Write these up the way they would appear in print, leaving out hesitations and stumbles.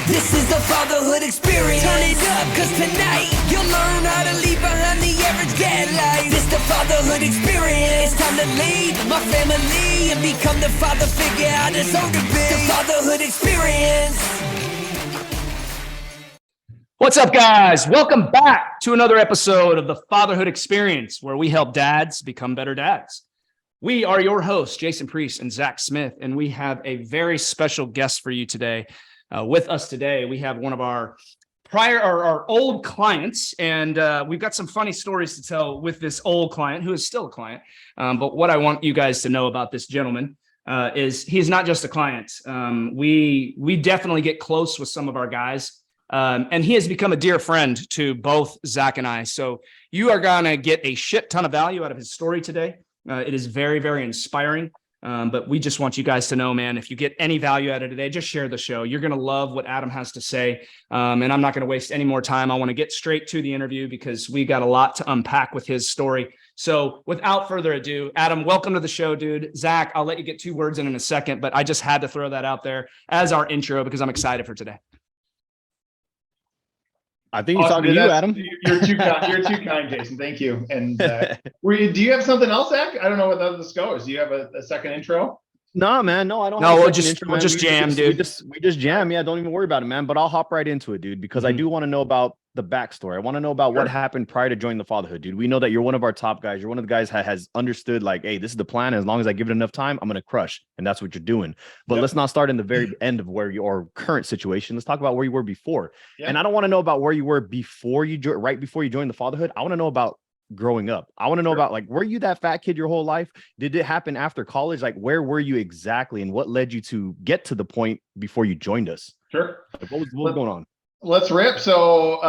This is the fatherhood experience. Turn it up, cause tonight you'll learn how to leave behind the average dad life. This the fatherhood experience. It's time to lead my family and become the father figure I deserve to be. The fatherhood experience. What's up, guys? Welcome back to another episode of the Fatherhood Experience, where we help dads become better dads. We are your hosts, Jason Priest and Zach Smith, and we have a very special guest for you today. With us today, we have one of our old clients, and we've got some funny stories to tell with this old client, who is still a client. But what I want you guys to know about this gentleman is he's not just a client. We definitely get close with some of our guys. And he has become a dear friend to both Zach and I. So you are going to get a shit ton of value out of his story today. It is very, very inspiring. But we just want you guys to know, man, if you get any value out of today, just share the show. You're going to love what Adam has to say. And I'm not going to waste any more time. I want to get straight to the interview because we got a lot to unpack with his story. So without further ado, Adam, welcome to the show, dude. Zach, I'll let you get 2 words in a second, but I just had to throw that out there as our intro because I'm excited for today. I think he's talking to you, Adam. You're too kind, Jason. Thank you. And do you have something else, Zach? I don't know what the other goes. Do you have a second intro? No, man. No, I don't. No, we'll just jam, dude. We just jam. Yeah, don't even worry about it, man. But I'll hop right into it, dude, because I do want to know about the backstory. I want to know about what happened prior to joining the fatherhood, dude. We know that you're one of our top guys. You're one of the guys that has understood, like, hey, this is the plan. As long as I give it enough time, I'm going to crush. And that's what you're doing. But let's not start in the very end of where your current situation. Let's talk about where you were before. And I don't want to know about where you were before right before you joined the fatherhood. I want to know about growing up. I want to know about, like, were you that fat kid your whole life? Did it happen after college? Like, where were you exactly? And what led you to get to the point before you joined us? Sure. Like, what was going on? Let's rip. So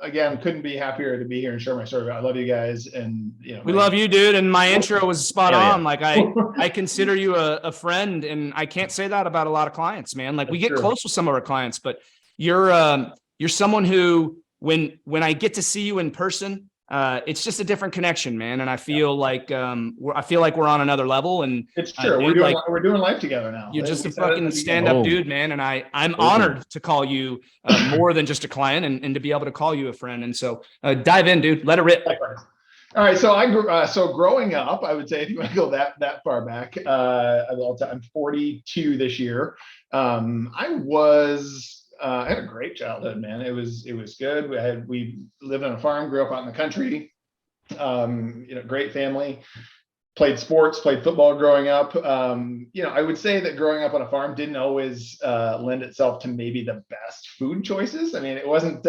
again, couldn't be happier to be here and share my story. I love you guys, and we love you, dude. And my intro was spot on. Like I consider you a friend, and I can't say that about a lot of clients, man. Like we get close with some of our clients, but you're someone who when I get to see you in person, it's just a different connection, man. And I feel like we're on another level. And it's true. We're doing life together now. You're just a fucking stand-up dude, man. And I'm honored to call you more than just a client and to be able to call you a friend. And so dive in, dude. Let it rip. All right. So so growing up, I would say, if you want to go that far back, I'm 42 this year. I had a great childhood, man. It was good. We lived on a farm, grew up out in the country. Great family. Played sports, played football growing up. I would say that growing up on a farm didn't always lend itself to maybe the best food choices. I mean, it wasn't.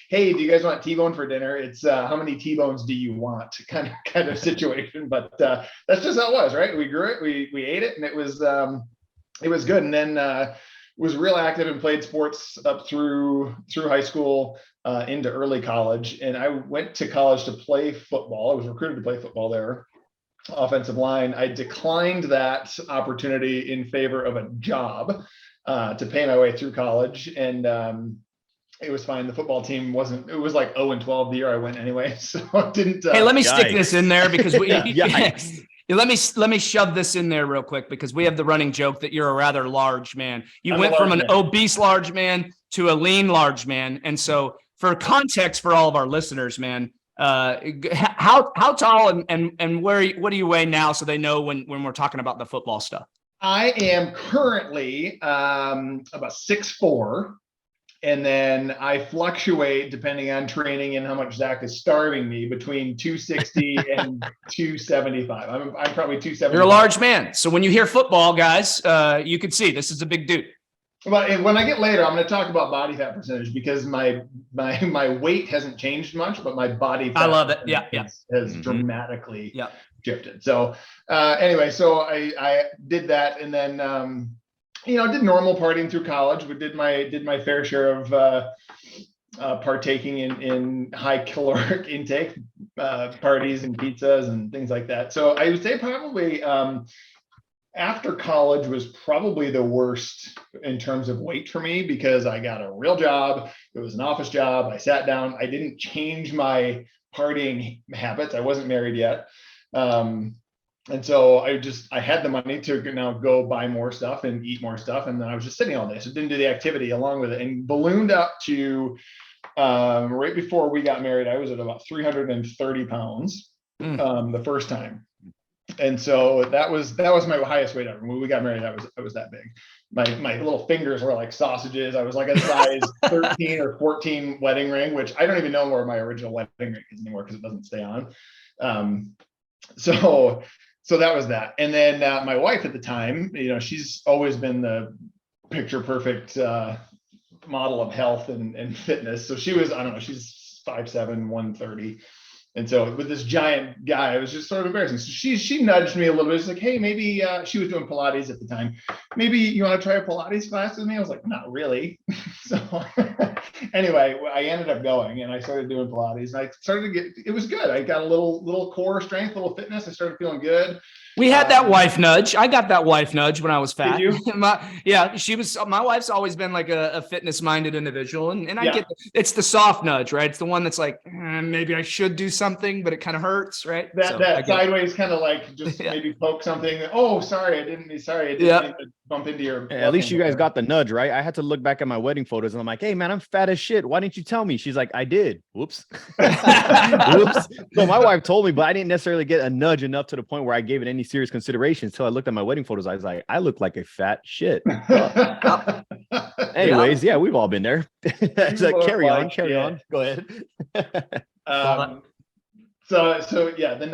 Hey, do you guys want T-bone for dinner? It's how many T-bones do you want? Kind of situation. But that's just how it was, right? We grew it, we ate it, and it was good. And then was real active and played sports up through high school into early college. And I went to college to play football. I was recruited to play football there, offensive line. I declined that opportunity in favor of a job to pay my way through college. And it was fine. The football team it was like 0-12 the year I went anyway. So it didn't. Hey, let me stick this in there because let me shove this in there real quick because we have the running joke that you're a rather large man. You went from an obese large man to a lean large man. And so for context for all of our listeners, man, how tall and what do you weigh now so they know when we're talking about the football stuff? I am currently about 6'4". And then I fluctuate depending on training and how much Zach is starving me between 260 and 275. I'm probably 275. You're a large man. So when you hear football, guys, you can see this is a big dude. But when I get later, I'm going to talk about body fat percentage because my weight hasn't changed much, but my body fat I love it. has dramatically shifted. So anyway, so I did that, and then did normal partying through college. We did my fair share of partaking in high caloric intake parties and pizzas and things like that. So I would say probably after college was probably the worst in terms of weight for me because I got a real job. It was an office job. I sat down. I didn't change my partying habits. I wasn't married yet. And so I had the money to now go buy more stuff and eat more stuff. And then I was just sitting all day. So didn't do the activity along with it, and ballooned up to right before we got married. I was at about 330 pounds the first time. And so that was my highest weight ever. When we got married, I was that big. My little fingers were like sausages. I was like a size 13 or 14 wedding ring, which I don't even know where my original wedding ring is anymore because it doesn't stay on. So that was that. And then my wife at the time, she's always been the picture perfect model of health and fitness. So she was, I don't know, she's 5'7", 130. And so with this giant guy, it was just sort of embarrassing. So she nudged me a little bit. She's like, hey, maybe she was doing Pilates at the time. Maybe you want to try a Pilates class with me? I was like, not really. So anyway, I ended up going and I started doing Pilates, and I started to it was good. I got a little core strength, a little fitness. I started feeling good. We had that wife nudge. I got that wife nudge when I was fat. Did you? My wife's always been like a fitness minded individual. And I get it's the soft nudge, right? It's the one that's like, maybe I should do something, but it kind of hurts, right? That sideways kind of like just maybe poke something. Oh, sorry, I didn't mean to bump into your. At least you guys got the nudge, right? I had to look back at my wedding photos and I'm like, hey man, I'm fat as shit. Why didn't you tell me? She's like, I did. Whoops. Whoops. So my wife told me, but I didn't necessarily get a nudge enough to the point where I gave it any serious consideration until I looked at my wedding photos. I was like, I look like a fat shit. Anyways, yeah, we've all been there. So carry on. Go ahead. So yeah, the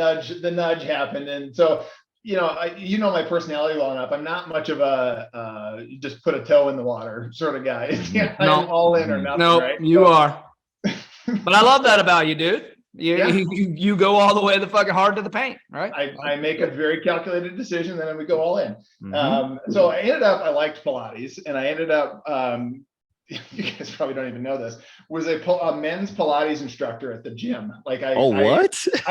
nudge happened. And so, my personality well enough. I'm not much of a just put a toe in the water sort of guy. I'm all in or nothing. No, right? you are. But I love that about you, dude. You go all the way the fucking hard to the paint, right? I make a very calculated decision, then we go all in. So I liked Pilates, and I ended up, you guys probably don't even know this, was a men's Pilates instructor at the gym. Like I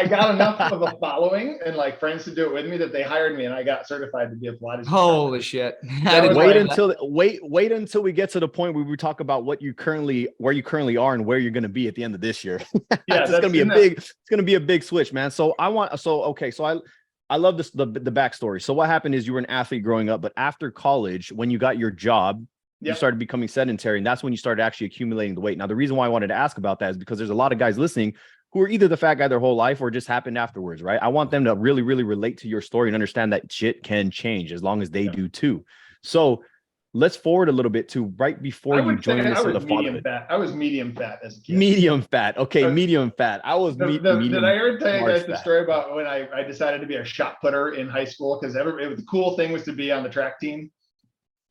got enough of a following and like friends to do it with me that they hired me, and I got certified to be a Pilates instructor. Holy shit. Wait until we get to the point where we talk about where you currently are and where you're going to be at the end of this year. Yeah, it's going to be a big switch, man. So I love this, the backstory. So what happened is you were an athlete growing up, but after college, when you got your job, you started becoming sedentary, and that's when you started actually accumulating the weight. Now, the reason why I wanted to ask about that is because there's a lot of guys listening who are either the fat guy their whole life or just happened afterwards, right? I want them to really, really relate to your story and understand that shit can change as long as they do too. So let's forward a little bit to right before you joined us in the Fatherhood. I was medium fat as a kid. Medium fat. Okay, medium fat. I was medium. Did I ever tell you guys the story about when I decided to be a shot putter in high school? Because the cool thing was to be on the track team.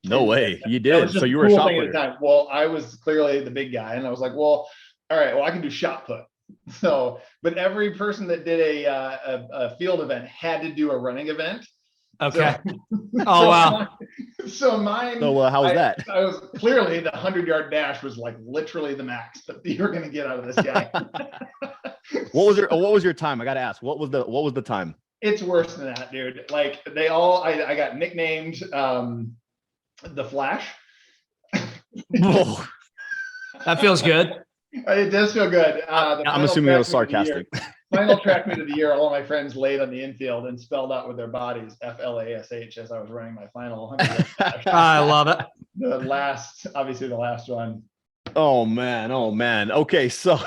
No way. You did. So you were a shot putter. Well, I was clearly the big guy, and I was like, well, all right, well, I can do shot put. So, but every person that did a field event had to do a running event. Okay. Wow. So mine. So how was that? I was clearly the 100-yard dash was like literally the max that you were going to get out of this guy. What was your time? I got to ask. What was the time? It's worse than that, dude. Like I got nicknamed the Flash. That feels good. It does feel good. I'm assuming it was sarcastic. Final track meet of the year, all my friends laid on the infield and spelled out with their bodies FLASH as I was running my final 100. I love it. The last one. Oh man. Okay, so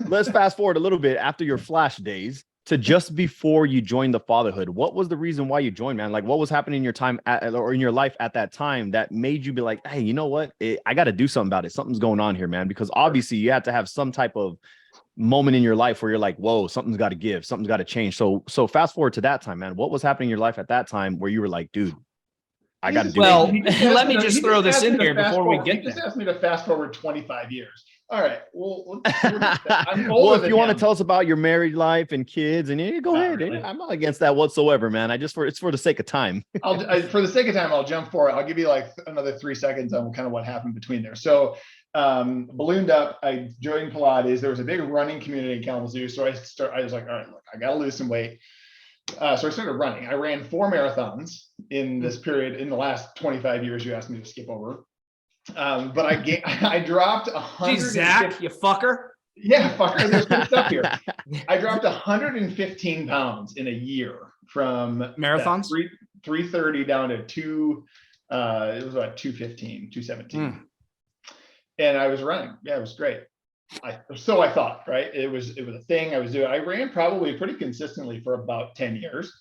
let's fast forward a little bit after your Flash days to just before you joined the Fatherhood. What was the reason why you joined, man? Like, what was happening in your time or in your life at that time that made you be like, hey, you know what? I got to do something about it. Something's going on here, man. Because obviously you had to have some type of moment in your life where you're like, whoa, something's got to give, something's got to change. So fast forward to that time, man. What was happening in your life at that time where you were like, dude, I got to do it? Let me just throw this in here before we get there. He just asked me to fast forward 25 years. All right. Well, if you want to tell us about your married life and kids, and go ahead. Really. I'm not against that whatsoever, man. It's for the sake of time. For the sake of time, I'll jump forward. I'll give you like another 3 seconds on kind of what happened between there. So ballooned up. I joined Pilates. There was a big running community in Kalamazoo. So I was like, all right, look, I got to lose some weight. So I started running. I ran 4 marathons in this period in the last 25 years you asked me to skip over. But I dropped 100. Zach, you fucker. Yeah, fuck, there's good stuff here. I dropped 115 pounds in a year from Marathons? 330 down to it was about 215, 217. And I was running. Yeah, it was great. So I thought, right? It was a thing I was doing. I ran probably pretty consistently for about 10 years.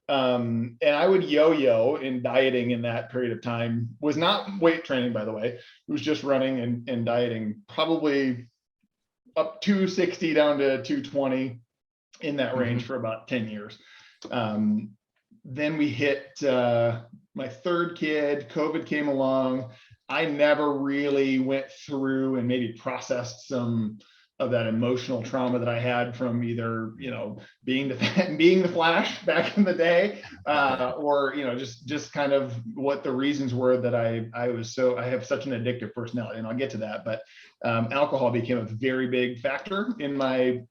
And I would yo-yo in dieting in that period of time. Was not weight training, by the way. It was just running and dieting, probably up 260 down to 220 in that range for about 10 years. Then we hit my third kid, COVID came along. I never really went through and maybe processed some of that emotional trauma that I had from either, being the Flash back in the day, or, just kind of what the reasons were that I have such an addictive personality, and I'll get to that. But alcohol became a very big factor in my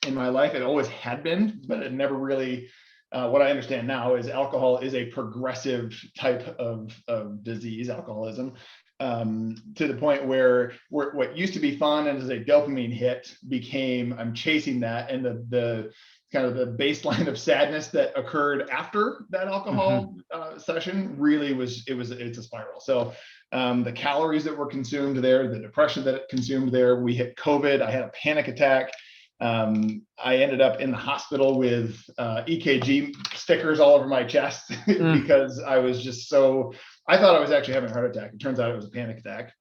life. It always had been, but it never really, what I understand now is alcohol is a progressive type of disease, alcoholism, to the point where what used to be fun and as a dopamine hit became, I'm chasing that. And the kind of the baseline of sadness that occurred after that alcohol session really it's a spiral. So the calories that were consumed there, the depression that it consumed there, we hit COVID, I had a panic attack. I ended up in the hospital with EKG stickers all over my chest because I was just I thought I was actually having a heart attack. It turns out it was a panic attack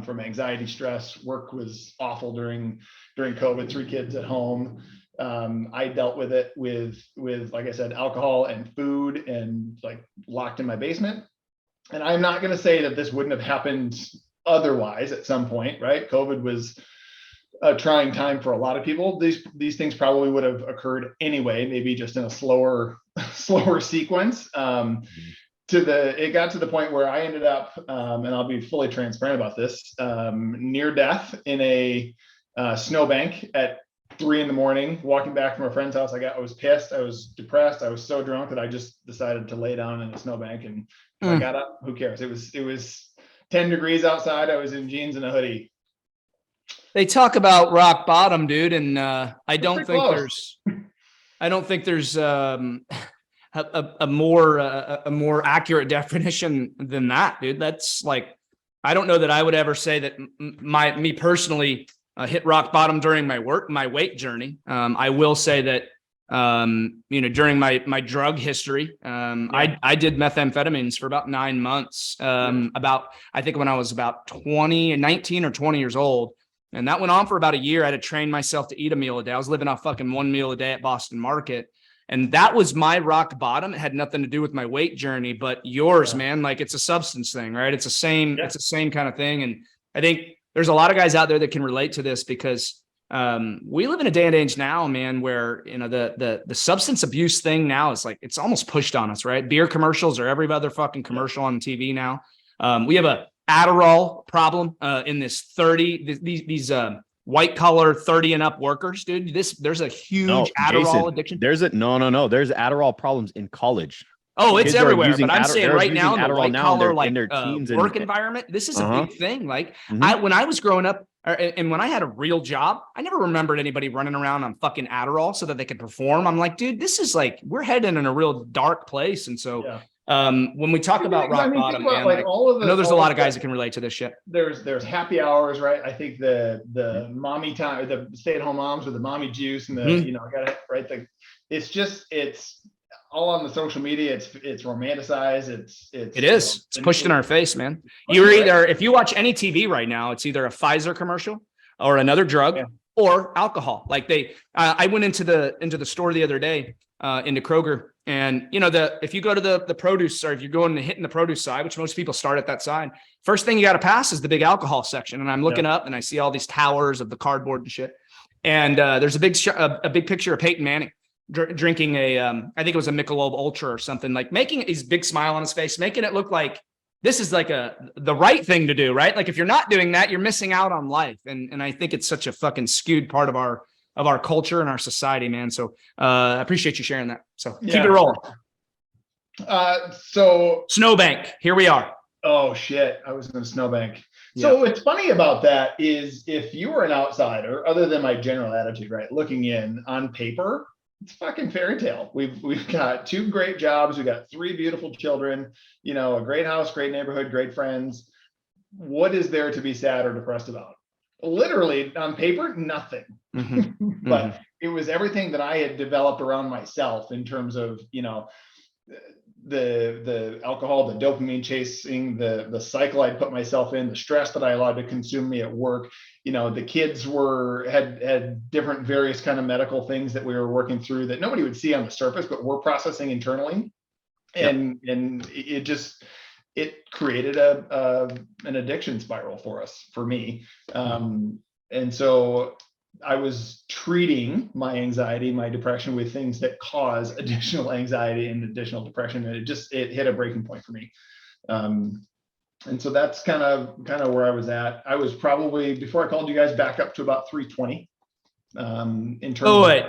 from anxiety, stress. Work was awful during COVID, 3 kids at home. I dealt with it with, like I said, alcohol and food, and like locked in my basement. And I'm not going to say that this wouldn't have happened otherwise at some point, right? COVID was a trying time for a lot of people. These things probably would have occurred anyway, maybe just in a slower sequence. It got to the point where I ended up, and I'll be fully transparent about this, near death in a snowbank at 3 a.m, walking back from a friend's house. I was pissed. I was depressed. I was so drunk that I just decided to lay down in a snowbank, and I got up. Who cares? It was 10 degrees outside. I was in jeans and a hoodie. They talk about rock bottom, dude, and I don't think there's a more accurate definition than that, dude. That's like, I don't know that I would ever say that me personally hit rock bottom during my weight journey. I will say that during my drug history, I did methamphetamines for about 9 months. I think when I was about 19 or 20 years old. And that went on for about a year. I had to train myself to eat a meal a day. I was living off fucking 1 meal a day at Boston Market. And that was my rock bottom. It had nothing to do with my weight journey, but yours, man, like it's a substance thing, right? It's the same kind of thing. And I think there's a lot of guys out there that can relate to this because we live in a day and age now, man, where, the substance abuse thing now is like, it's almost pushed on us, right? Beer commercials are every other fucking commercial on TV now. We have a Adderall problem in these white collar 30 and up workers, dude. There's a huge Adderall addiction. There's Adderall problems in college. Oh, it's everywhere. But I'm saying right now in the white collar work and environment, this is a big thing. Like when I was growing up and when I had a real job, I never remembered anybody running around on fucking Adderall so that they could perform. I'm like, dude, this is like, we're heading in a real dark place. And so when we talk about rock bottom, man, I know there's a lot of guys that can relate to this shit. There's happy hours, right? I think the mommy time, the stay-at-home moms with the mommy juice and the it's all on the social media. It's romanticized. It's pushed in our face, man. You're either, if you watch any TV right now, it's either a Pfizer commercial or another drug or alcohol. Like I went into the store the other day, into Kroger. And if you go to the produce, or if you're going to hitting the produce side, which most people start at that side, first thing you got to pass is the big alcohol section. And I'm looking up and I see all these towers of the cardboard and shit. And there's a big picture of Peyton Manning drinking I think it was a Michelob Ultra or something, like making his big smile on his face, making it look like this is like the right thing to do, right? Like if you're not doing that, you're missing out on life. And I think it's such a fucking skewed part of our culture and our society, man. So I appreciate you sharing that. So keep it rolling. So Snowbank, here we are. Oh shit, I was in a snowbank. So what's funny about that is if you were an outsider, other than my general attitude, right, looking in on paper, it's fucking fairy tale. We've got 2 great jobs, we've got 3 beautiful children, you know, a great house, great neighborhood, great friends. What is there to be sad or depressed about? Literally on paper, nothing. But it was everything that I had developed around myself in terms of, you know, the alcohol, the dopamine chasing, the cycle I'd put myself in, the stress that I allowed to consume me at work. You know, the kids had different various kind of medical things that we were working through that nobody would see on the surface, but we're processing internally. And it created an addiction spiral for me. And so I was treating my anxiety, my depression with things that cause additional anxiety and additional depression. And it hit a breaking point for me. And so that's kind of where I was at. I was probably, before I called you guys, back up to about 320. In terms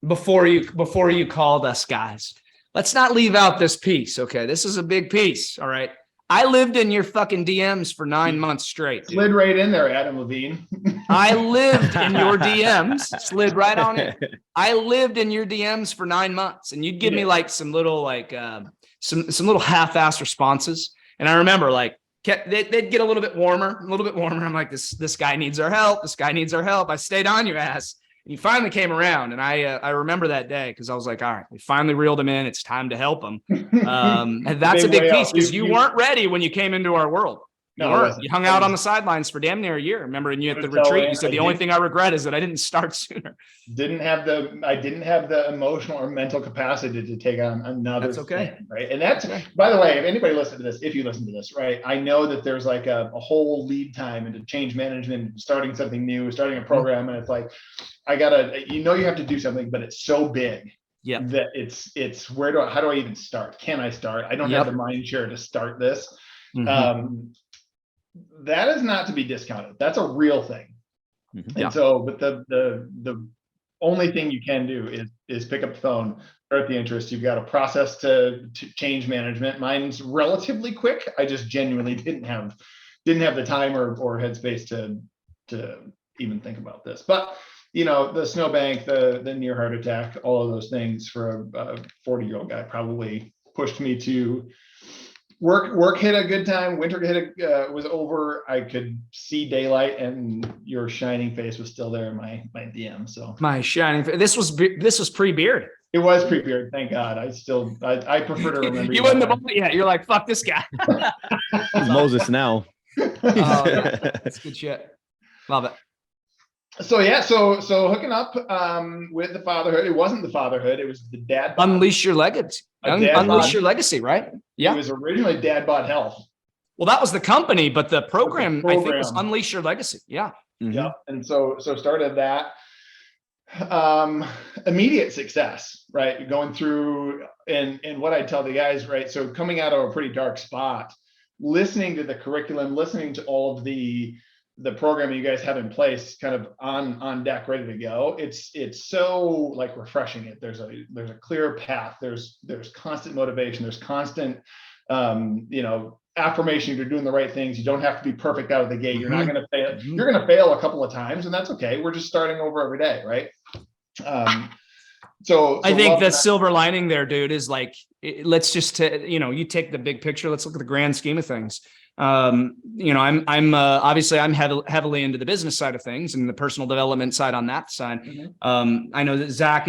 before you called us, guys, let's not leave out this piece. Okay. This is a big piece. All right. I lived in your fucking DMs for 9 months straight. Dude. Slid right in there, Adam Levine. I lived in your DMs, slid right on in. I lived in your DMs for 9 months, and you'd give me like some little some little half-assed responses. And I remember like they'd get a little bit warmer. I'm like, this guy needs our help. This guy needs our help. I stayed on your ass. And you finally came around, and I remember that day because I was like, all right, we finally reeled him in. It's time to help him. And that's a big piece because you weren't ready when you came into our world. You hung out on the sidelines for damn near a year. Remember, and you at the retreat, you said the only thing I regret is that I didn't start sooner. I didn't have the emotional or mental capacity to take on another. That's okay, thing, right? And that's by the way, if anybody listens to this, if you listen to this, right, I know that there's like a whole lead time into change management, starting something new, starting a program, and it's like you have to do something, but it's so big. Yeah, that it's how do I even start? Can I start? I don't have the mind share to start this. That is not to be discounted. That's a real thing. And so, but the only thing you can do is pick up the phone, start the interest. You've got a process to change management. Mine's relatively quick. I just genuinely didn't have the time or headspace to even think about this. But you know, the snowbank, the near heart attack, all of those things for a 40-year-old guy probably pushed me to work hit a good time. Winter was over. I could see daylight, and your shining face was still there in my DM. So my shining face. This was pre-beard. It was pre-beard. Thank God. I prefer to remember. You wouldn't have. Yeah, you're like, fuck this guy. He's Moses now. That's good shit. Love it. So hooking up with the fatherhood. It wasn't the fatherhood. It was the dad. Unleash your legacy. Unleash your legacy, right? Yeah. It was originally Dad Bod Health. Well, that was the company, but the program. I think was Unleash Your Legacy. Yeah. Yeah. And so started that. Immediate success, right? Going through and what I tell the guys, right? So coming out of a pretty dark spot, listening to the curriculum, listening to all of the program you guys have in place, kind of on deck, ready to go. It's so like refreshing. There's a clear path. There's constant motivation. There's constant, affirmation. You're doing the right things. You don't have to be perfect out of the gate. You're not going to fail. You're going to fail a couple of times, and that's okay. We're just starting over every day, right? So I think the silver lining there, dude, is like, let's just, you take the big picture. Let's look at the grand scheme of things. I'm obviously I'm heavily into the business side of things and the personal development side on that side. I know that Zach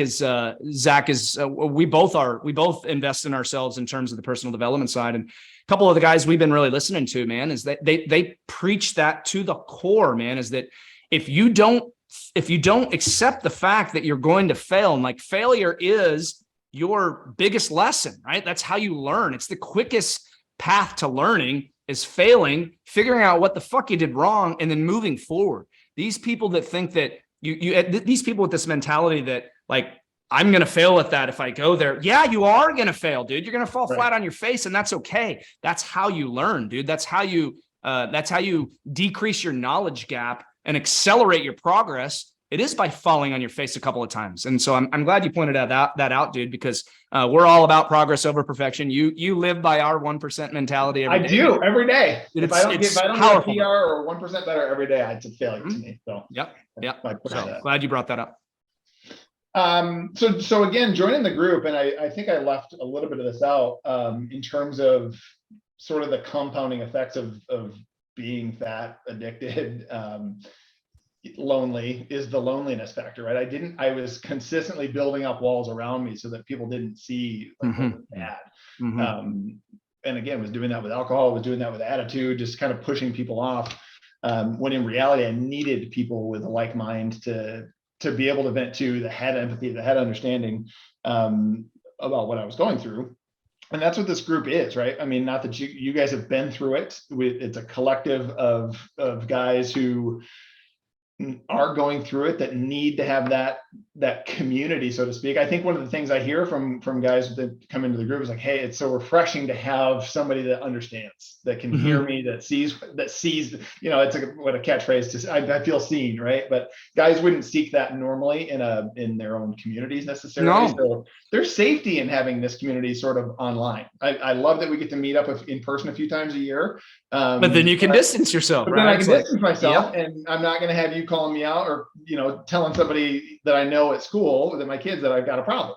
is we both invest in ourselves in terms of the personal development side. And a couple of the guys we've been really listening to, man, is that they preach that to the core, man, is that if you don't accept the fact that you're going to fail, and like failure is your biggest lesson, right? That's how you learn. It's the quickest path to learning is failing, figuring out what the fuck you did wrong, and then moving forward. These people that think that these people with this mentality that like, I'm going to fail at that if I go there. Yeah, you are going to fail, dude. You're going to fall flat on your face, and that's okay. That's how you learn, dude. That's how you decrease your knowledge gap and accelerate your progress it is by falling on your face a couple of times. And so I'm glad you pointed that out, dude, because we're all about progress over perfection. You live by our 1% mentality every day. I do every day. If I don't get a PR or 1% better every day, it's a failure to me. So yep. So glad you brought that up. So again, joining the group, and I think I left a little bit of this out in terms of sort of the compounding effects of being fat, addicted, lonely, is the loneliness factor, right? I was consistently building up walls around me so that people didn't see like what was bad. And again, was doing that with alcohol, was doing that with attitude, just kind of pushing people off. When in reality, I needed people with a like mind to be able to vent to, that had empathy, that had understanding about what I was going through. And that's what this group is, right? I mean, not that you guys have been through it. It's a collective of guys who are going through it, that need to have that community, so to speak. I think one of the things I hear from guys that come into the group is like, hey, it's so refreshing to have somebody that understands, that can hear me, that sees, you know, it's like what a catchphrase to I feel seen, right? But guys wouldn't seek that normally in their own communities necessarily. No. So there's safety in having this community sort of online. I love that we get to meet up in person a few times a year. But then you can distance yourself, right? Then I can distance myself, and I'm not going to have you calling me out or, you know, telling somebody that I know at school, that my kids, that I've got a problem.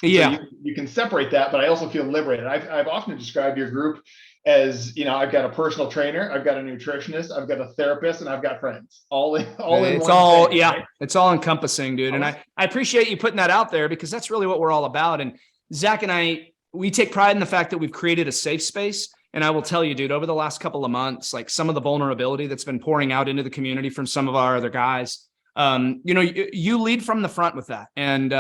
Yeah. So you can separate that, but I also feel liberated. I've often described your group as, you know, I've got a personal trainer, I've got a nutritionist, I've got a therapist, and I've got friends all in it's one all thing, yeah right? It's all encompassing, dude. And I appreciate you putting that out there, because that's really what we're all about. And Zach and we take pride in the fact that we've created a safe space. And I will tell you, dude, over the last couple of months, like some of the vulnerability that's been pouring out into the community from some of our other guys, you know, you lead from the front with that. And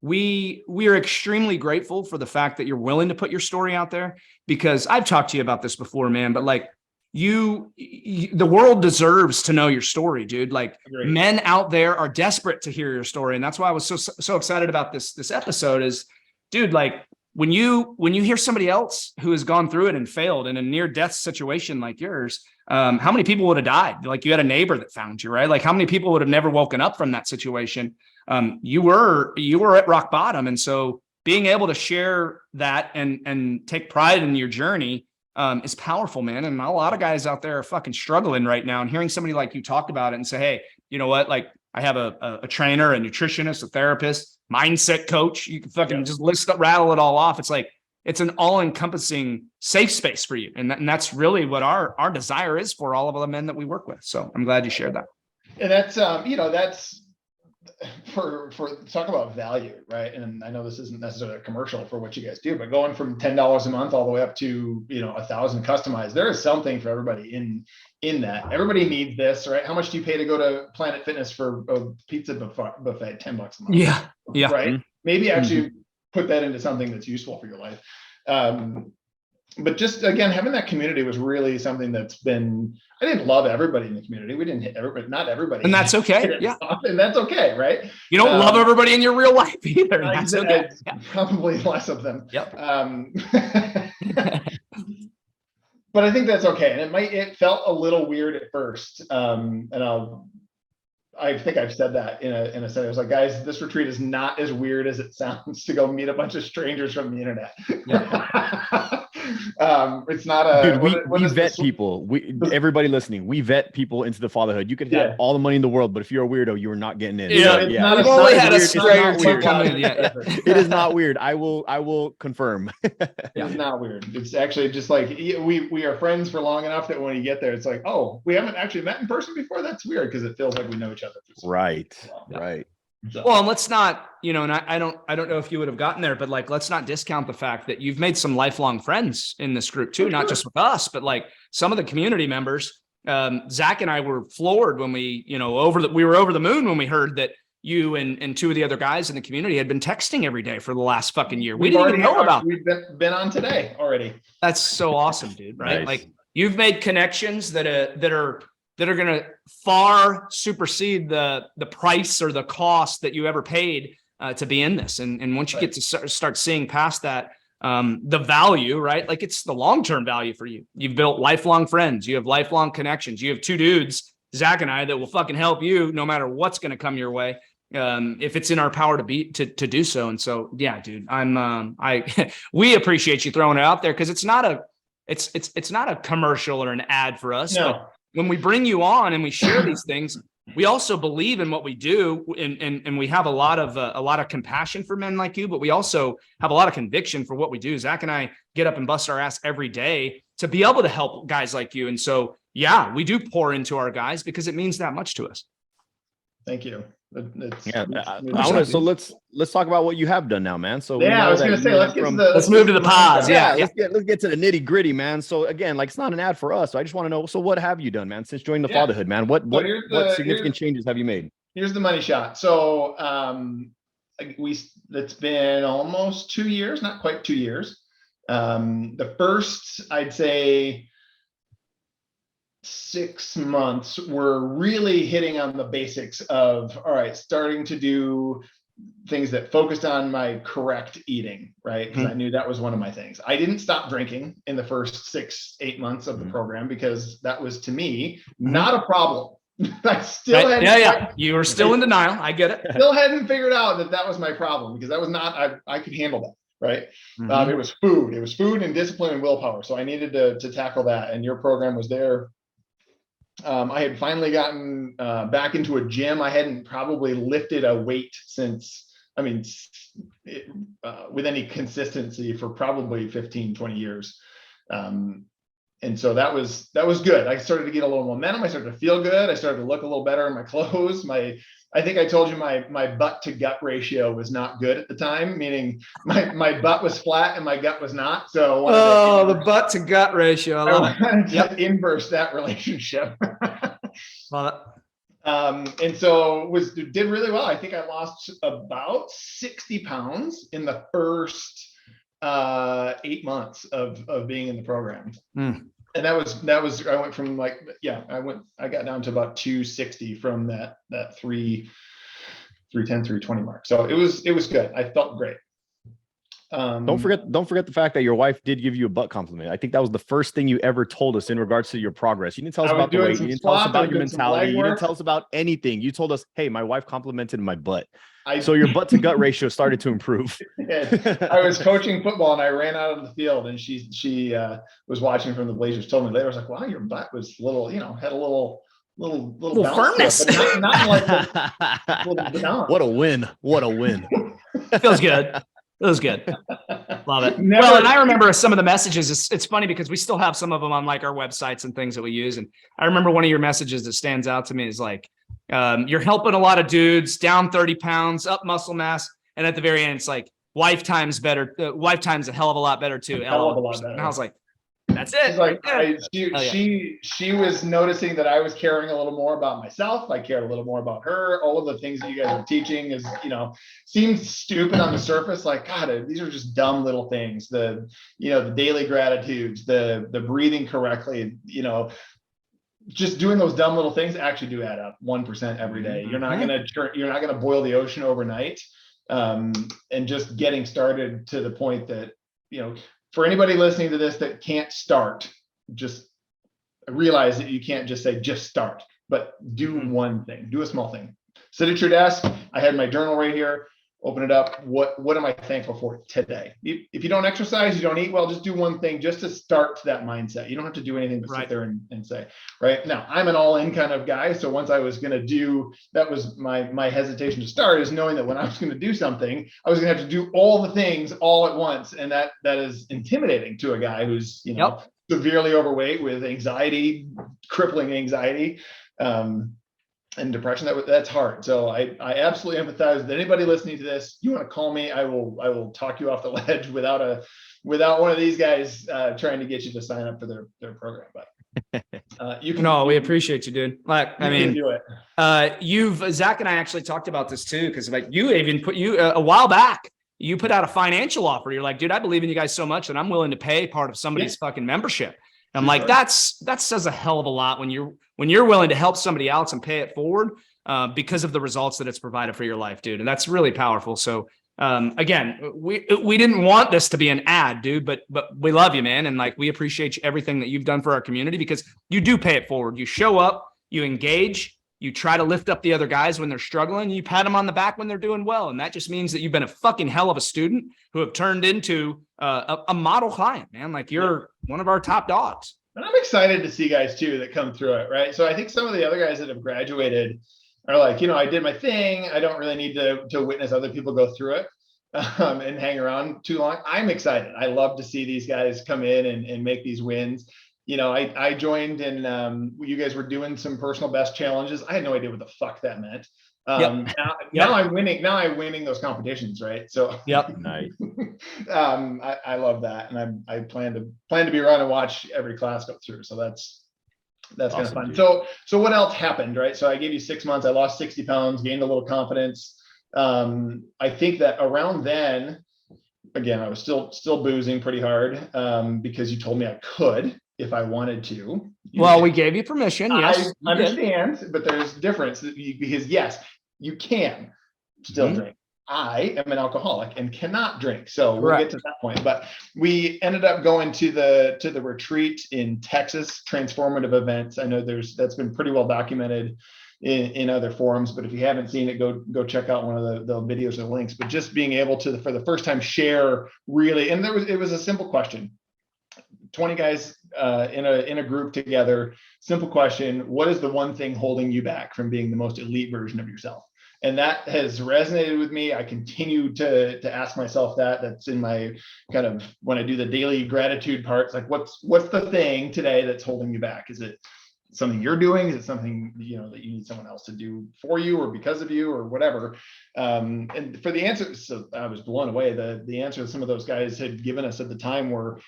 we are extremely grateful for the fact that you're willing to put your story out there, because I've talked to you about this before, man, but like the world deserves to know your story, dude. Like, Agreed. Men out there are desperate to hear your story. And that's why I was so excited about this episode is, dude, like, when you hear somebody else who has gone through it and failed in a near death situation like yours, how many people would have died? Like, you had a neighbor that found you, right? Like, how many people would have never woken up from that situation? You were at rock bottom. And so being able to share that and take pride in your journey is powerful, man. And a lot of guys out there are fucking struggling right now, and hearing somebody like you talk about it and say, hey, you know what? Like, I have a trainer, a nutritionist, a therapist, mindset coach. You can fucking just rattle it all off. It's like, it's an all-encompassing safe space for you. And that's really what our desire is for all of the men that we work with. So I'm glad you shared that. And that's, you know, that's for talk about value, right? And I know this isn't necessarily a commercial for what you guys do, but going from $10 a month all the way up to, you know, 1,000 customized, there is something for everybody in that. Everybody needs this, right? How much do you pay to go to Planet Fitness for a pizza buffet? $10 a month. Yeah. Right. Maybe actually put that into something that's useful for your life. But just, again, having that community was really something that's been, I didn't love everybody in the community. We didn't hit everybody, not everybody. And that's okay. Yeah. And that's okay, right? You don't love everybody in your real life either. That's okay. Probably less of them. Yep. But I think that's okay. And it felt a little weird at first. And I think I've said that in a sense. I was like, guys, this retreat is not as weird as it sounds to go meet a bunch of strangers from the internet. It's not a. Dude, we vet people. Everybody listening, we vet people into the fatherhood. You could have all the money in the world, but if you're a weirdo, you are not getting in. Yeah, it's not. We've It's only not had a weird. stray or It's two not come weird. in. Yeah. It is not weird. I will confirm. It's not weird. It's actually just like we are friends for long enough that when you get there, it's like, oh, we haven't actually met in person before. That's weird, because it feels like we know each other. Right. Yeah. Right. Well, and let's not, you know, and I don't know if you would have gotten there, but like, let's not discount the fact that you've made some lifelong friends in this group too, not just with us, but like some of the community members. Zach and I were floored when we, you know, we were over the moon when we heard that you and two of the other guys in the community had been texting every day for the last fucking year. We didn't even know about. We've been on today already. That's so awesome, dude. Right? Nice. Like, you've made connections that are going to far supersede the price or the cost that you ever paid to be in this. And once you get to start seeing past that, the value, right? Like, it's the long-term value for you. You've built lifelong friends. You have lifelong connections. You have two dudes, Zach and I that will fucking help you no matter what's going to come your way. If it's in our power to do so. And so, yeah, dude, we appreciate you throwing it out there, because it's not a commercial or an ad for us. No. But when we bring you on and we share these things, we also believe in what we do, and we have a lot of compassion for men like you, but we also have a lot of conviction for what we do. Zach and I get up and bust our ass every day to be able to help guys like you. And so, yeah, we do pour into our guys because it means that much to us. Thank you. So let's talk about what you have done now, man. So yeah, I was going to say, let's move to the pause. Yeah. Let's get to the nitty gritty, man. So again, like, it's not an ad for us. So I just want to know, so what have you done, man, since joining the fatherhood, man? What significant changes have you made? Here's the money shot. So it's been almost 2 years, not quite 2 years. The first, I'd say, 6 months were really hitting on the basics of, all right, starting to do things that focused on my correct eating, right? Because I knew that was one of my things. I didn't stop drinking in the first 6-8 months of the program, because that was, to me, not a problem. I still you were still in denial. I get it. Still hadn't figured out that was my problem, because that was not, I could handle that, right? It was food and discipline and willpower. So I needed to tackle that, and your program was there. I had finally gotten back into a gym. I hadn't probably lifted a weight since, with any consistency, for probably 15-20 years. And so that was good. I started to get a little momentum. I started to feel good. I started to look a little better in my clothes. I think I told you my butt to gut ratio was not good at the time, meaning my butt was flat and my gut was not. So the butt to gut ratio. I love it. Yep. Inverse that relationship. Love it. And so did really well. I think I lost about 60 pounds in the first 8 months of being in the program. And that was I went from I got down to about 260 from that 310, 320 mark. So it was good. I felt great. Don't forget the fact that your wife did give you a butt compliment. I think that was the first thing you ever told us in regards to your progress. You didn't tell us about the weight. You didn't tell us about your mentality. You didn't tell us about anything. You told us, hey, my wife complimented my butt. So your butt to gut ratio started to improve. I was coaching football and I ran out of the field, and she was watching from the bleachers. Told me later, I was like, wow, your butt was little, had a little firmness. But not like down. What a win. Feels good. It was good. Love it. Well, and I remember some of the messages. It's funny because we still have some of them on like our websites and things that we use. And I remember one of your messages that stands out to me is like, you're helping a lot of dudes down 30 pounds, up muscle mass. And at the very end, it's like wife time's better. Wife time's a hell of a lot better too. Hell of a lot better. And I was like, that's it. She's like, she was noticing that I was caring a little more about myself. I cared a little more about her. All of the things that you guys are teaching is, seems stupid on the surface. Like, God, these are just dumb little things. The daily gratitudes, the breathing correctly, just doing those dumb little things actually do add up 1% every day. You're not gonna boil the ocean overnight. And just getting started to the point that, for anybody listening to this that can't start, just realize that you can't just say, just start, but do one thing, do a small thing. Sit at your desk. I had my journal right here. Open it up. What am I thankful for today? If you don't exercise, you don't eat well, just do one thing just to start that mindset. You don't have to do anything but sit there and say, right now, I'm an all in kind of guy. So once I was going to that was my hesitation to start, is knowing that when I was going to do something, I was going to have to do all the things all at once. And that is intimidating to a guy who's, severely overweight with anxiety, crippling anxiety. And depression, that's hard. So I absolutely empathize with anybody listening to this. You want to call me, I will talk you off the ledge without one of these guys trying to get you to sign up for their program. But you can. No, we appreciate you, dude. Like, do it. Zach and I actually talked about this too, because like you even put a while back, you put out a financial offer. You're like, dude, I believe in you guys so much that I'm willing to pay part of somebody's fucking membership. And I'm like, that says a hell of a lot when you're willing to help somebody else and pay it forward because of the results that it's provided for your life, dude. And that's really powerful. So again, we didn't want this to be an ad, dude, but we love you, man. And like, we appreciate everything that you've done for our community, because you do pay it forward. You show up, you engage, you try to lift up the other guys when they're struggling, you pat them on the back when they're doing well. And that just means that you've been a fucking hell of a student who have turned into a model client, man. Like you're one of our top dogs. And I'm excited to see guys too that come through it, right? So I think some of the other guys that have graduated are like, I did my thing. I don't really need to witness other people go through it and hang around too long. I'm excited. I love to see these guys come in and make these wins. I joined and you guys were doing some personal best challenges. I had no idea what the fuck that meant. Now I'm winning. Now I'm winning those competitions, right? So nice. I love that, and I plan to be around and watch every class go through. So that's awesome, kind of fun. Dude. So what else happened, right? So I gave you 6 months. I lost 60 pounds, gained a little confidence. I think that around then, again, I was still boozing pretty hard because you told me I could if I wanted to. We gave you permission. Yes, I understand, but there's difference because yes, you can still drink. I am an alcoholic and cannot drink. So we'll get to that point. But we ended up going to the retreat in Texas, transformative events. I know that's been pretty well documented in other forums, but if you haven't seen it, go check out one of the videos or links. But just being able to, for the first time, share really, and it was a simple question. 20 guys in a group together. Simple question: what is the one thing holding you back from being the most elite version of yourself? And that has resonated with me. I continue to ask myself that. That's in my kind of, when I do the daily gratitude parts, like what's the thing today that's holding you back? Is it something you're doing? Is it something that you need someone else to do for you or because of you or whatever? And for the answer, so I was blown away. The answer that some of those guys had given us at the time were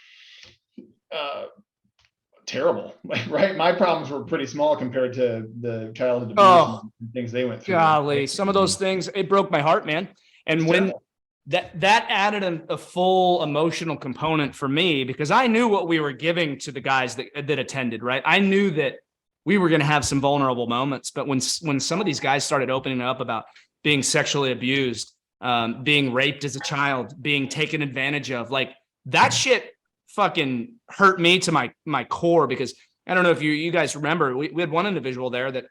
terrible, right? My problems were pretty small compared to the childhood abuse and things they went through. Golly, some of those things, it broke my heart, man. And when that added a full emotional component for me, because I knew what we were giving to the guys that attended, right? I knew that we were going to have some vulnerable moments, but when some of these guys started opening up about being sexually abused, being raped as a child, being taken advantage of, like that shit fucking hurt me to my core, because I don't know if you guys remember, we had one individual there that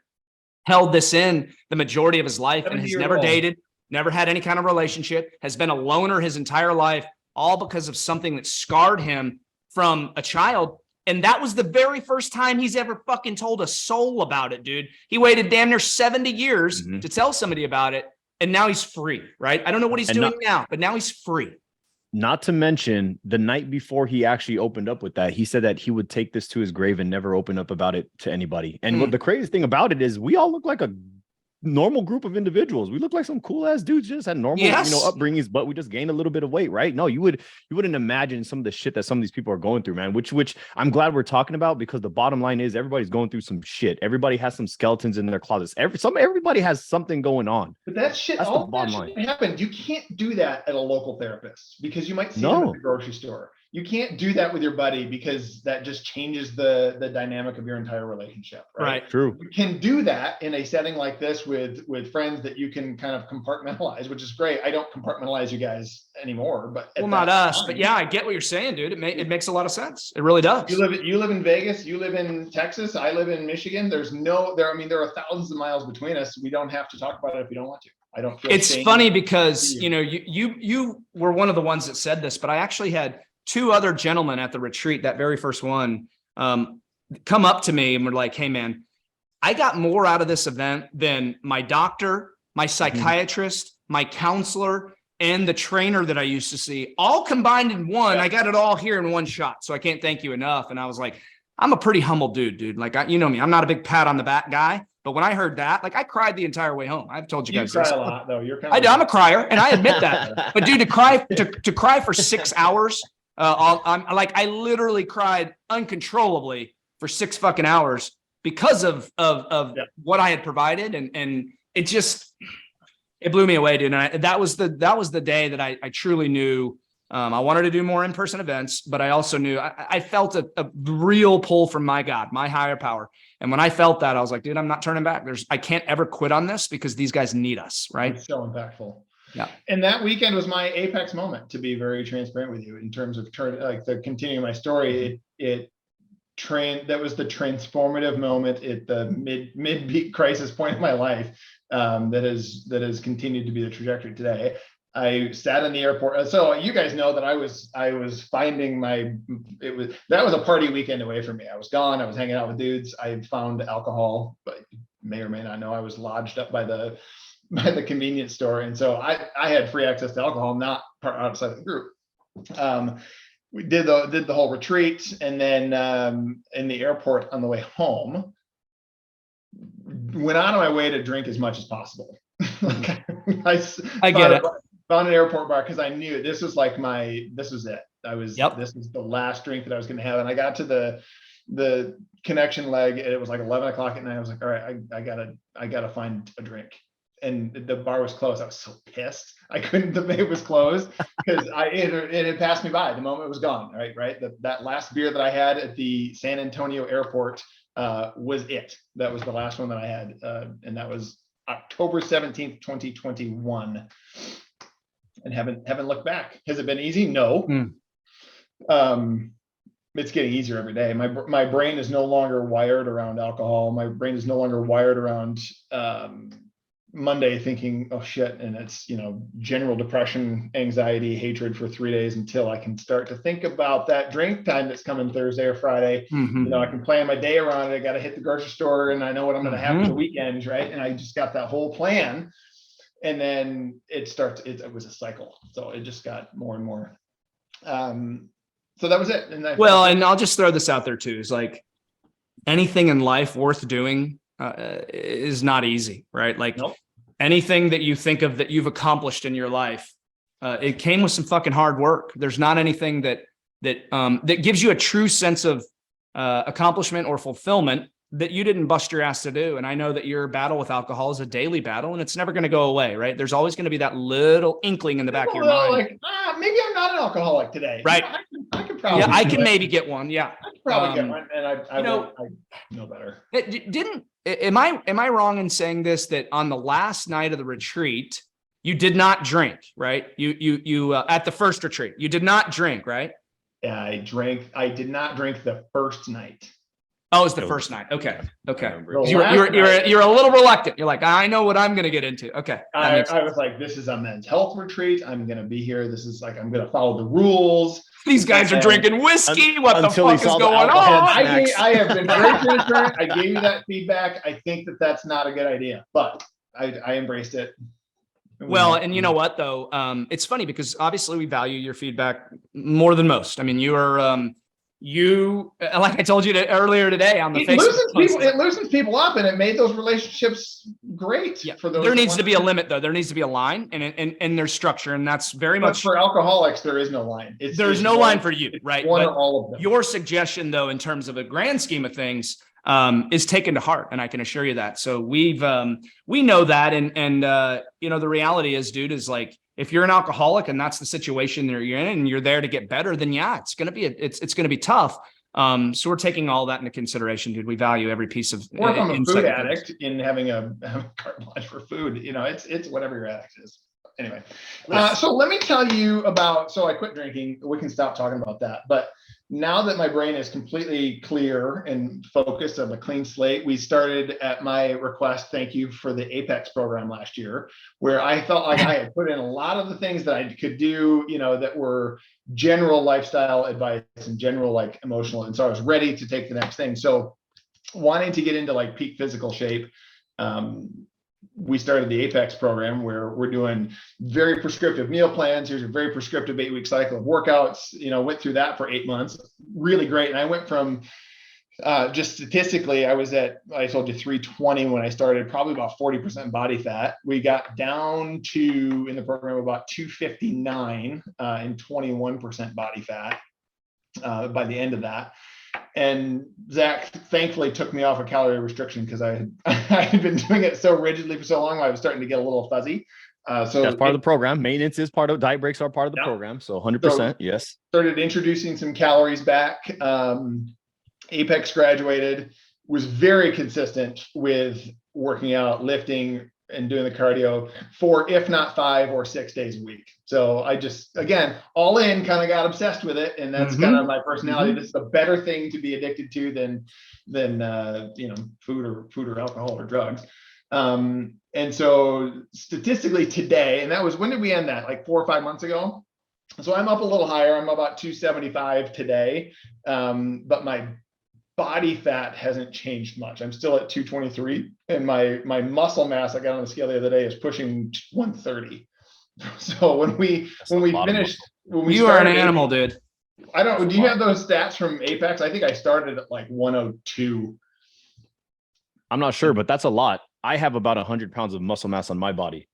held this in the majority of his life and has never dated, never had any kind of relationship, has been a loner his entire life, all because of something that scarred him from a child. And that was the very first time he's ever fucking told a soul about it, dude. He waited damn near 70 years to tell somebody about it. And now he's free, right? I don't know what he's doing now, but now he's free. Not to mention, the night before he actually opened up with that, he said that he would take this to his grave and never open up about it to anybody. And what the craziest thing about it is, we all look like a normal group of individuals. We look like some cool ass dudes, just had normal, upbringings, but we just gained a little bit of weight, right? No, you wouldn't imagine some of the shit that some of these people are going through, man, which I'm glad we're talking about, because the bottom line is everybody's going through some shit. Everybody has some skeletons in their closets. Everybody has something going on. But that's the bottom line. Happened. You can't do that at a local therapist, because you might see them at the grocery store. You can't do that with your buddy, because that just changes the dynamic of your entire relationship. Right. True. You can do that in a setting like this with friends that you can kind of compartmentalize, which is great. I don't compartmentalize you guys anymore, but not us. But yeah, I get what you're saying, dude. It makes a lot of sense. It really does. You live in Vegas. You live in Texas. I live in Michigan. There are thousands of miles between us. We don't have to talk about it if you don't want to. I don't feel. It's funny because you were one of the ones that said this, but I actually had two other gentlemen at the retreat, that very first one, come up to me and were like, "Hey man, I got more out of this event than my doctor, my psychiatrist, my counselor, and the trainer that I used to see, all combined in one. I got it all here in one shot. So I can't thank you enough." And I was like, I'm a pretty humble dude. Like, you know me, I'm not a big pat on the back guy. But when I heard that, like, I cried the entire way home. I've told you guys cry this. a lot, though. I'm a crier, and I admit that. But dude, to cry for 6 hours, I literally cried uncontrollably for 6 fucking hours because of what I had provided, and it blew me away, dude. And that was the day that I truly knew I wanted to do more in-person events, but I also knew I felt a real pull from my God, my higher power. And when I felt that, I was like, dude, I'm not turning back. I can't ever quit on this, because these guys need us, right? It's so impactful. Yeah. And that weekend was my apex moment, to be very transparent with you, in terms of continuing my story. It the transformative moment at the mid crisis point of my life, that has continued to be the trajectory today. I sat in the airport. So you guys know that I was finding that was a party weekend away from me. I was gone. I was hanging out with dudes. I found alcohol, but you may or may not know I was lodged up by the convenience store, and so I had free access to alcohol, not part outside of the group. We did the whole retreat, and then in the airport on the way home, went out of my way to drink as much as possible. Like, I get it. Found an airport bar because I knew this was like this was it. This was the last drink that I was going to have, and I got to the connection leg, and it was like 11 o'clock at night. I was like, all right, I gotta find a drink. And the bar was closed. I was so pissed. I couldn't. It was closed because it had passed me by. The moment it was gone. Right. That last beer that I had at the San Antonio airport was it. That was the last one that I had, and that was October 17th, 2021. And haven't looked back. Has it been easy? No. It's getting easier every day. My brain is no longer wired around alcohol. My brain is no longer wired around Monday thinking, oh shit, and it's, general depression, anxiety, hatred for 3 days until I can start to think about that drink time that's coming Thursday or Friday. I can plan my day around it. I got to hit the grocery store, and I know what I'm going to have for the weekend, right? And I just got that whole plan, and then it was a cycle, so it just got more and more. So that was it. And I'll just throw this out there too. Is like anything in life worth doing is not easy, right? Like nope. Anything that you think of that you've accomplished in your life, it came with some fucking hard work. There's not anything that gives you a true sense of accomplishment or fulfillment that you didn't bust your ass to do. And I know that your battle with alcohol is a daily battle, and it's never going to go away, right? There's always going to be that little inkling in the back of your mind. Like, maybe I'm not an alcoholic today. Right. I could probably. Yeah, I can maybe get one. Yeah. I could probably get one, and I know better. Am I wrong in saying this, that on the last night of the retreat, you did not drink, right? You at the first retreat, you did not drink, right? Yeah, I drank. I did not drink the first night. Oh, it was the first night. Okay. You're a little reluctant. You're like, I know what I'm going to get into. Okay. I was like, this is a men's health retreat. I'm going to be here. This is like, I'm going to follow the rules. These guys are drinking whiskey. What the fuck is going on? I have been very transparent. I gave you that feedback. I think that's not a good idea, but I embraced it. Well, and you know what though? It's funny because obviously we value your feedback more than most. I mean, you are, like I told you earlier today on the Facebook. It loosens people up, and it made those relationships great. Yeah. For those, there needs to be a limit, though. There needs to be a line, and there's structure, and that's very much for alcoholics. There is no line. There's no line for you, right? One or all of them. Your suggestion, though, in terms of a grand scheme of things, is taken to heart, and I can assure you that. So we know that, and the reality is, dude, is like, if you're an alcoholic and that's the situation that you're in and you're there to get better, then yeah, it's going to be tough. So we're taking all that into consideration, dude. We value every piece of. Or if I'm a food addict in having a carte blanche for food, it's whatever your addict is. Anyway, so let me tell you about. So I quit drinking. We can stop talking about that. But now that my brain is completely clear and focused on a clean slate, we started at my request. Thank you for the Apex program last year, where I felt like I had put in a lot of the things that I could do, that were general lifestyle advice and general like emotional. And so I was ready to take the next thing. So wanting to get into like peak physical shape, we started the Apex program, where we're doing very prescriptive meal plans. Here's a very prescriptive 8-week cycle of workouts. Went through that for 8 months. Really great. And I went from just statistically, I told you 320 when I started, probably about 40% body fat. We got down to in the program about 259 and 21% body fat by the end of that. And Zach thankfully took me off a calorie restriction because I had been doing it so rigidly for so long. I was starting to get a little fuzzy. So that's part of the program. Maintenance is part of diet breaks are part of the program. So 100%. Yes. Started introducing some calories back. Apex graduated, was very consistent with working out, lifting, and doing the cardio 4, if not 5 or 6 days a week. So I just, again, all in, kind of got obsessed with it. And that's kind of my personality. This is a better thing to be addicted to than food or alcohol or drugs. And so statistically today, and that was, when did we end that? Like 4 or 5 months ago. So I'm up a little higher. I'm about 275 today. But my body fat hasn't changed much. I'm still at 223, and my muscle mass, I got on the scale the other day, is pushing 130. So when we finished, you are an animal, dude. I don't. Do you have those stats from Apex? I think I started at like 102. I'm not sure, but that's a lot. I have about 100 pounds of muscle mass on my body.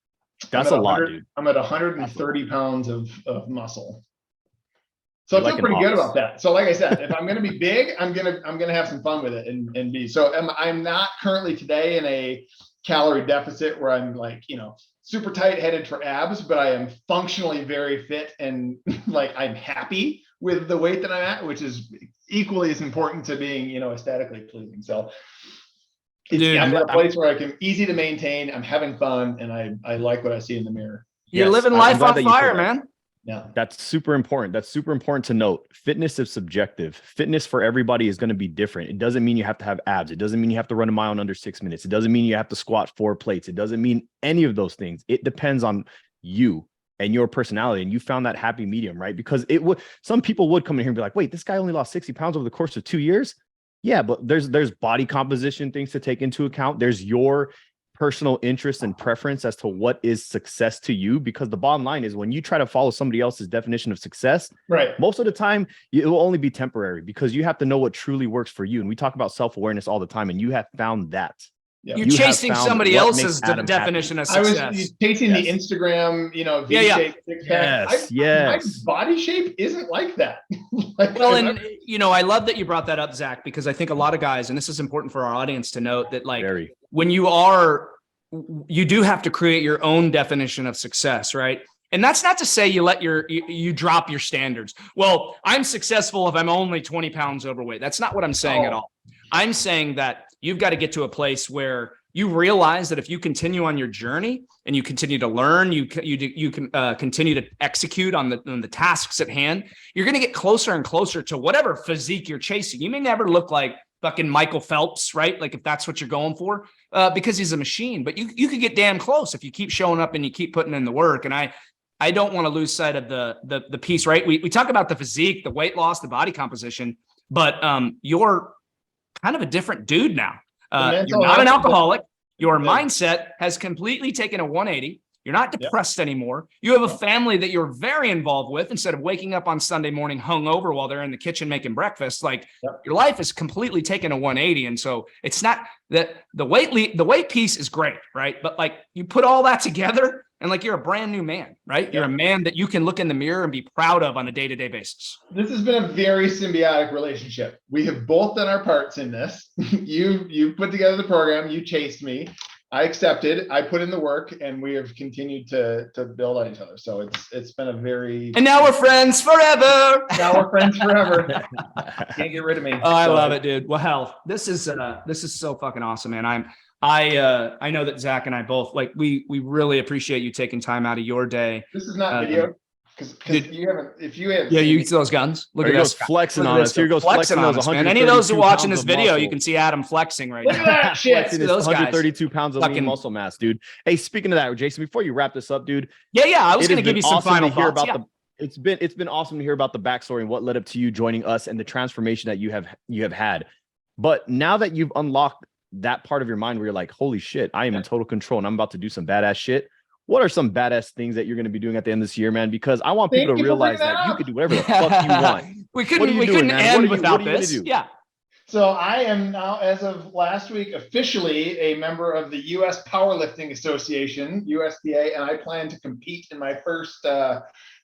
That's a lot, dude. I'm at 130 pounds of muscle. So I feel pretty good about that. So like I said, if I'm going to be big, I'm going to have some fun with it and be. So I'm not currently today in a calorie deficit where I'm like, super tight headed for abs, but I am functionally very fit and like I'm happy with the weight that I'm at, which is equally as important to being, aesthetically pleasing. So I'm at a place where I can easy to maintain. I'm having fun, and I like what I see in the mirror. You're living life on fire, man. Yeah, that's super important. That's super important to note. Fitness is subjective. Fitness for everybody is going to be different. It doesn't mean you have to have abs. It doesn't mean you have to run a mile in under 6 minutes. It doesn't mean you have to squat 4 plates. It doesn't mean any of those things. It depends on you and your personality. And you found that happy medium, right? Because some people would come in here and be like, wait, this guy only lost 60 pounds over the course of 2 years. Yeah, but there's body composition things to take into account. There's your personal interest and preference as to what is success to you, because the bottom line is when you try to follow somebody else's definition of success, right, most of the time it will only be temporary, because you have to know what truly works for you. And we talk about self-awareness all the time, and you have found that. Yeah. You're chasing somebody else's definition of success. I was chasing the Instagram, V-shape six pack. Yes. My body shape isn't like that. I love that you brought that up, Zach, because I think a lot of guys, and this is important for our audience to note, that when you do have to create your own definition of success, right? And that's not to say you drop your standards. Well, I'm successful if I'm only 20 pounds overweight. That's not what I'm saying at all. I'm saying that you've got to get to a place where you realize that if you continue on your journey and you continue to learn, you can continue to execute on the tasks at hand, you're going to get closer and closer to whatever physique you're chasing. You may never look like fucking Michael Phelps, right? Like if that's what you're going for, because he's a machine, but you could get damn close if you keep showing up and you keep putting in the work. And I don't want to lose sight of the piece, right? We talk about the physique, the weight loss, the body composition, but you're kind of a different dude now. You're not an alcoholic. Your mindset has completely taken a 180. You're not depressed anymore. You have a family that you're very involved with, instead of waking up on Sunday morning hungover while they're in the kitchen making breakfast. Like your life is completely taken a 180. And so it's not that the weight piece is great, right? But like you put all that together and like you're a brand new man, right? You're a man that you can look in the mirror and be proud of on a day-to-day basis. This has been a very symbiotic relationship. We have both done our parts in this. You put together the program, you chased me. I accepted, I put in the work, and we have continued to build on each other. So it's been a very... And now we're friends forever. Now we're friends forever. Can't get rid of me. Oh, I love it, dude. Well, hell, this is so fucking awesome, man. I know that Zach and I both, like, we really appreciate you taking time out of your day. This is not video. Because you haven't, if you have, you see those guns. Look at us flexing on us. Here goes flexing on us, man. Any of those who are watching this video, you can see Adam flexing right now. Look at that shit. Those 132 pounds of lean muscle mass, dude. Hey, speaking of that, Jason, before you wrap this up, dude. Yeah. I was going to give you some final thoughts. It's been awesome to hear about the backstory and what led up to you joining us and the transformation that you have had. But now that you've unlocked that part of your mind where you're like, holy shit, I am in total control and I'm about to do some badass shit. What are some badass things that you're going to be doing at the end of this year, man? Because I want people to realize that you could do whatever the fuck you want. We couldn't end without this. Yeah. So I am now, as of last week, officially a member of the U.S. Powerlifting Association, USPA, and I plan to compete in my first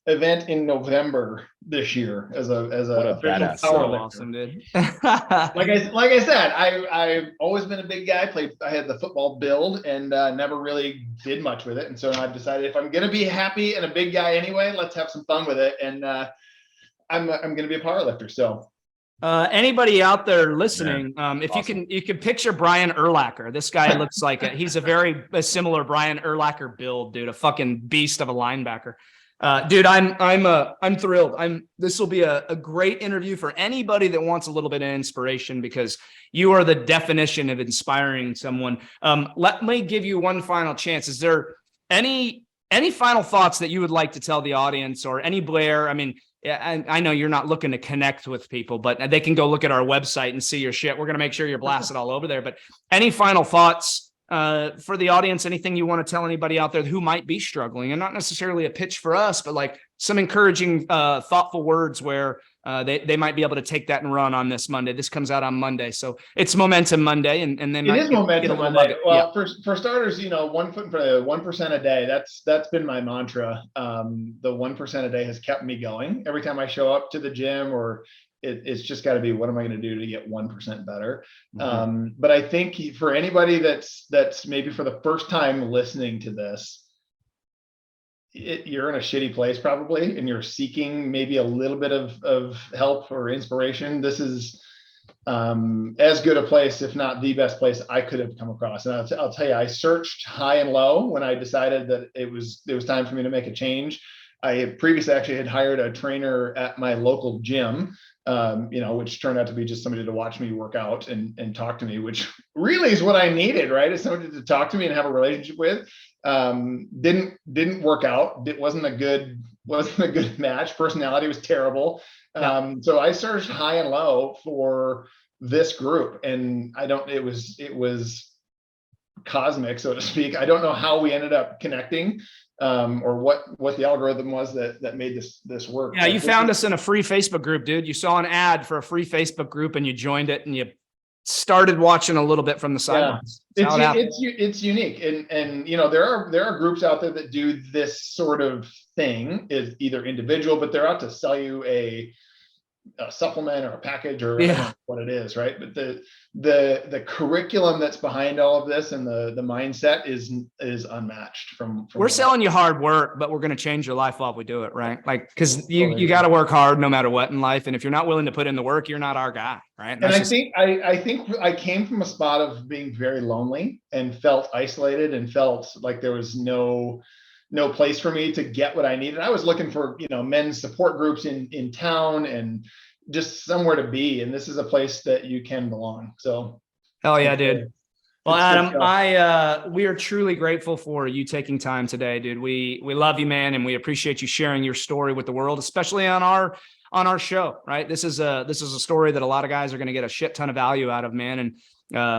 event in November this year as a official powerlifter. So awesome, dude. like I said, I've always been a big guy. I had the football build and never really did much with it. And so I've decided if I'm gonna be happy and a big guy anyway, let's have some fun with it. And I'm gonna be a powerlifter. So Anybody out there listening, if awesome. you can picture Brian Urlacher. This guy looks like he's a similar Brian Urlacher build, dude, a fucking beast of a linebacker. Dude, I'm thrilled. This will be a great interview for anybody that wants a little bit of inspiration, because you are the definition of inspiring someone. Let me give you one final chance. Is there any final thoughts that you would like to tell the audience, or any Blair? I mean, yeah, I know you're not looking to connect with people, but they can go look at our website and see your shit. We're going to make sure you're blasted all over there. But any final thoughts for the audience? Anything you want to tell anybody out there who might be struggling, and not necessarily a pitch for us, but like some encouraging, thoughtful words where they might be able to take that and run on this Monday. This comes out on Monday, so it's Momentum Monday, and then it is Momentum Monday. Well, yeah. for starters, 1 foot in front of 1% a day. That's been my mantra. The 1% a day has kept me going. Every time I show up to the gym, or it's just got to be, what am I going to do to get 1% better? Mm-hmm. But I think for anybody that's maybe for the first time listening to this, you're in a shitty place probably, and you're seeking maybe a little bit of help or inspiration. This is as good a place, if not the best place I could have come across. And I'll tell you, I searched high and low when I decided that it was time for me to make a change. I had previously actually had hired a trainer at my local gym, which turned out to be just somebody to watch me work out and talk to me, which really is what I needed, right? Is somebody to talk to me and have a relationship with. Didn't work out. It wasn't a good match. Personality was terrible. So I searched high and low for this group, and it was cosmic, so to speak. I don't know how we ended up connecting, or what the algorithm was that made this work. Yeah, you found us in a free Facebook group, dude. You saw an ad for a free Facebook group and you joined it, and you started watching a little bit from the sidelines. Yeah. It's unique, and there are groups out there that do this sort of thing, is either individual, but they're out to sell you a supplement or a package, or I don't know what it is, right? But the curriculum that's behind all of this, and the mindset is unmatched from we're selling you hard work, but we're going to change your life while we do it, right? Like, because you got to work hard no matter what in life, and if you're not willing to put in the work, you're not our guy, right? And I think I came from a spot of being very lonely and felt isolated and felt like there was no place for me to get what I needed. I was looking for, men's support groups in town, and just somewhere to be. And this is a place that you can belong. So. Hell yeah, dude. Well, Adam, we are truly grateful for you taking time today, dude. We love you, man. And we appreciate you sharing your story with the world, especially on our show, right? This is a story that a lot of guys are going to get a shit ton of value out of, man. And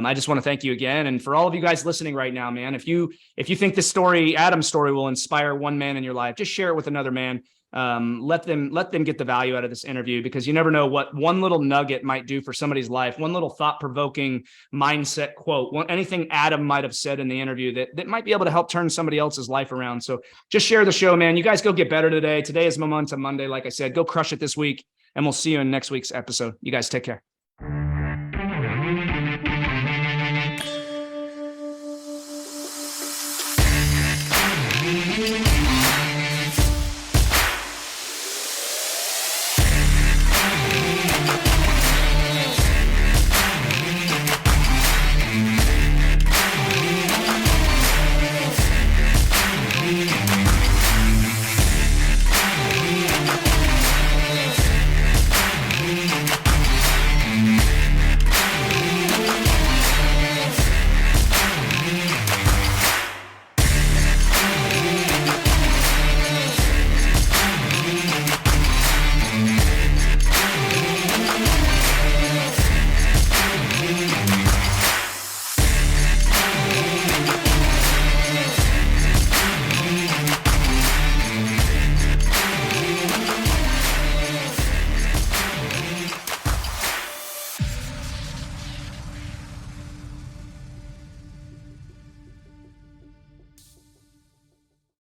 I just want to thank you again. And for all of you guys listening right now, man, if you think this story, Adam's story, will inspire one man in your life, just share it with another man. Let them get the value out of this interview, because you never know what one little nugget might do for somebody's life, one little thought-provoking mindset quote, anything Adam might have said in the interview that might be able to help turn somebody else's life around. So just share the show, man. You guys go get better today. Today is Momentum Monday. Like I said, go crush it this week, and we'll see you in next week's episode. You guys take care.